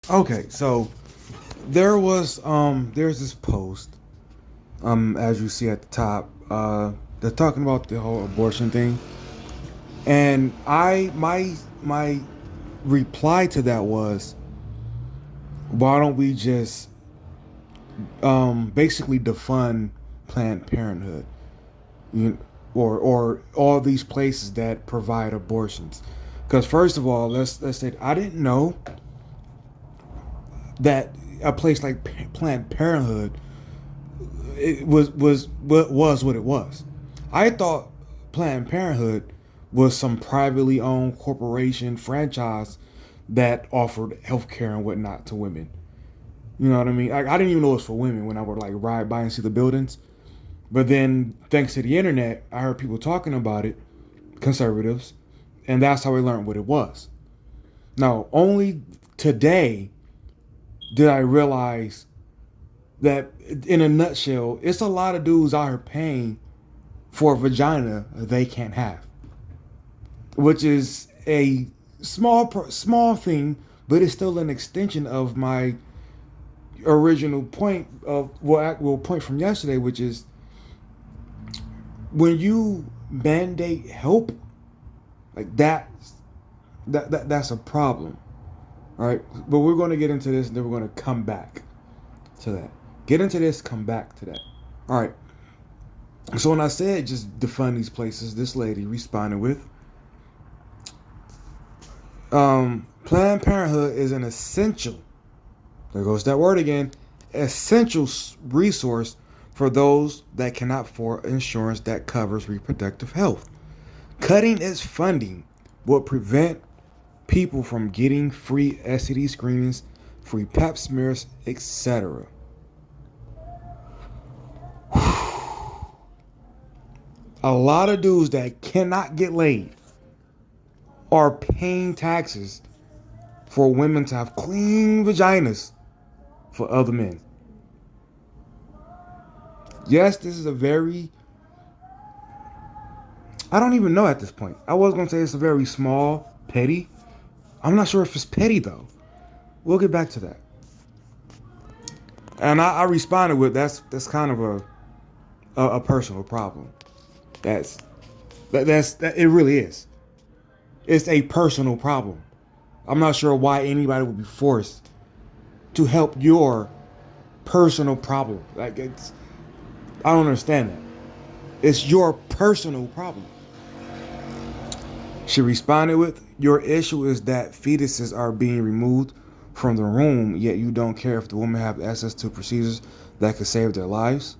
Okay, so there's this post as you see at the top. They're talking about the whole abortion thing, and my reply to that was, why don't we just basically defund Planned Parenthood, you, or all these places that provide abortions? Because first of all, let's say I didn't know that a place like Planned Parenthood it was what it was. I thought Planned Parenthood was some privately owned corporation franchise that offered health care and whatnot to women. You know what I mean? I didn't even know it was for women when I would like ride by and see the buildings. But then, thanks to the internet, I heard people talking about it, conservatives, and that's how I learned what it was. Now, only today did I realize that, in a nutshell, it's a lot of dudes out here paying for a vagina they can't have, which is a small thing, but it's still an extension of my original point of point from yesterday, which is when you mandate help like that's a problem, right? But we're going to get into this, and then we're going to come back to that. Get into this, come back to that. All right. So when I said just defund these places, this lady responded with, Planned Parenthood is an essential, there goes that word again, essential resource for those that cannot afford insurance that covers reproductive health. Cutting its funding will prevent people from getting free STD screenings, free pap smears, etc. A lot of dudes that cannot get laid are paying taxes for women to have clean vaginas for other men. Yes, this is a very, I don't even know at this point. I was going to say it's a very small, petty. I'm not sure if it's petty though. We'll get back to that. And I responded with, that's kind of a personal problem. That's that it really is. It's a personal problem. I'm not sure why anybody would be forced to help your personal problem. Like I don't understand that. It's your personal problem. She responded with, your issue is that fetuses are being removed from the womb, yet you don't care if the women have access to procedures that could save their lives.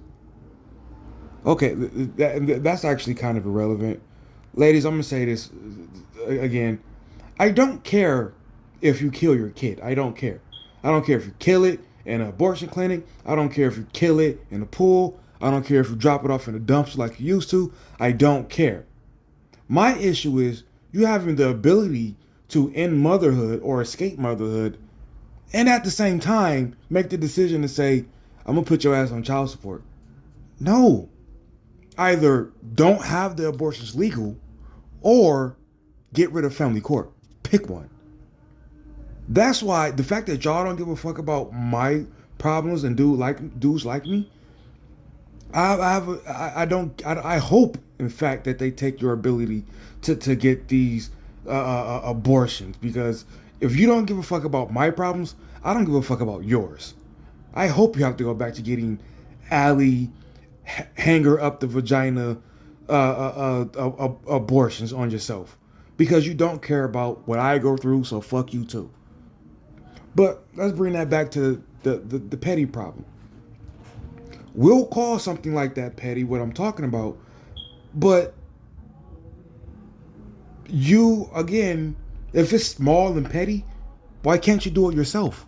Okay, that's actually kind of irrelevant. Ladies, I'm going to say this again. I don't care if you kill your kid. I don't care. I don't care if you kill it in an abortion clinic. I don't care if you kill it in a pool. I don't care if you drop it off in a dumpster like you used to. I don't care. My issue is you having the ability to end motherhood or escape motherhood, and at the same time make the decision to say, I'm going to put your ass on child support. No. Either don't have the abortions legal or get rid of family court. Pick one. That's why the fact that y'all don't give a fuck about my problems and dudes like me, I hope in fact that they take your ability to get these abortions, because if you don't give a fuck about my problems, I don't give a fuck about yours. I hope you have to go back to getting alley hanger up the vagina abortions on yourself, because you don't care about what I go through. So fuck you too. But let's bring that back to the petty problem. We'll call something like that petty, what I'm talking about, but you, again, if it's small and petty, why can't you do it yourself?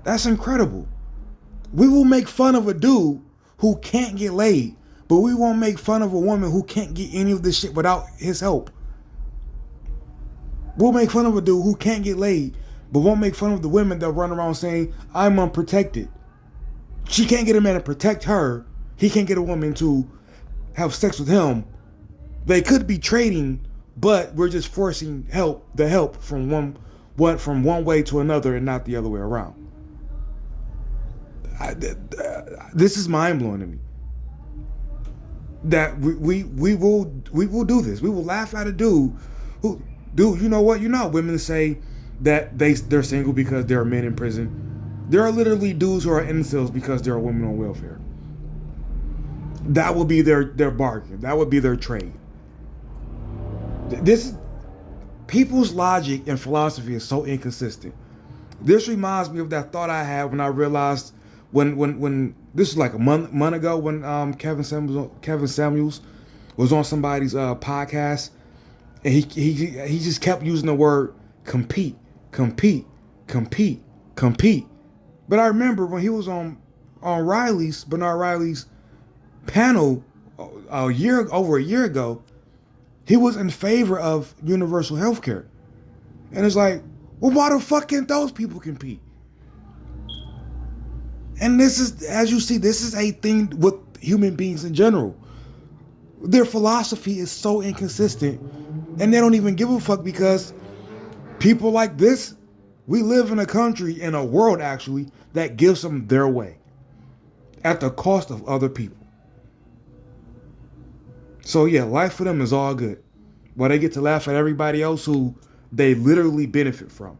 That's incredible. We will make fun of a dude who can't get laid, but we won't make fun of a woman who can't get any of this shit without his help. We'll make fun of a dude who can't get laid, but won't make fun of the women that run around saying, I'm unprotected. She can't get a man to protect her. He can't get a woman to have sex with him. They could be trading, but we're just forcing the help from went from one way to another and not the other way around. This is mind blowing to me. That we will do this. We will laugh at a dude who, dude, you know what? You know how women say that they're single because there are men in prison. There are literally dudes who are incels because there are women on welfare. That would be their bargain. That would be their trade. This people's logic and philosophy is so inconsistent. This reminds me of that thought I had when I realized when this was like a month ago when Kevin Samuels was on somebody's podcast, and he just kept using the word compete, compete, compete, compete. But I remember when he was on Bernard Riley's panel over a year ago, he was in favor of universal health care. And it's like, well, why the fuck can't those people compete? And this is, as you see, this is a thing with human beings in general. Their philosophy is so inconsistent, and they don't even give a fuck because people like this, we live in a country, in a world actually, that gives them their way at the cost of other people. So yeah, life for them is all good. But they get to laugh at everybody else who they literally benefit from.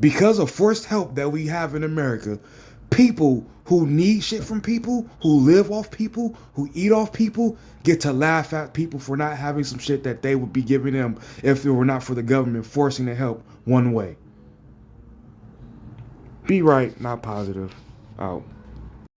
Because of forced help that we have in America, people who need shit from people, who live off people, who eat off people, get to laugh at people for not having some shit that they would be giving them if it were not for the government forcing the help one way. Be right, not positive. Out.